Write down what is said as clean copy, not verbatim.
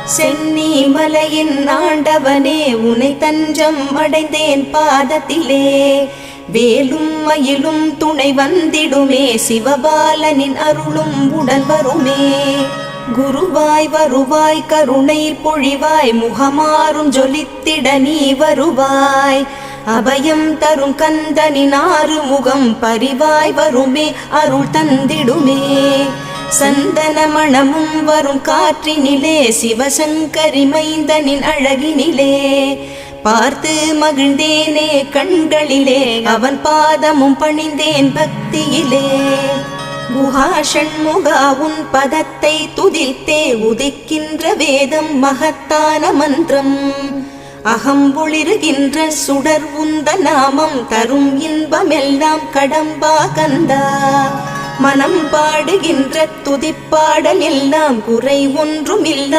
சென்னி மலையின் ஆண்டவனே உனை தஞ்சம் அடைந்தேன் பாதத்திலே வேலும் மயிலும் துணை வந்திடுமே சிவபாலனின் அருளும் உடல் வருமே குருவாய் வருவாய் கருணை பொழிவாய் முகமாறும் ஜொலித்திட நீ வருவாய் அபயம் தரும் கந்தனின் ஆறு முகம் பரிவாய் வருமே அருள் தந்திடுமே சந்தன மணமும் வரும் காற்றினிலே சிவசங்கரி மைந்தனின் அழகினிலே பார்த்து மகிழ்ந்தேனே கண்களிலே அவன் பாதமும் பணிந்தேன் பக்தியிலே குஹா ஷண்முகா உன் பதத்தை துதித்தே உதிக்கின்ற வேதம் மகத்தான மந்திரம் அகம்பொளிருகின்ற சுடர் உந்த நாமம் தரும் இன்பமெல்லாம் கடம்பா கந்தா மனம் பாடுகின்ற துதிப்பாடல் எல்லாம் குறை ஒன்றுமில்ல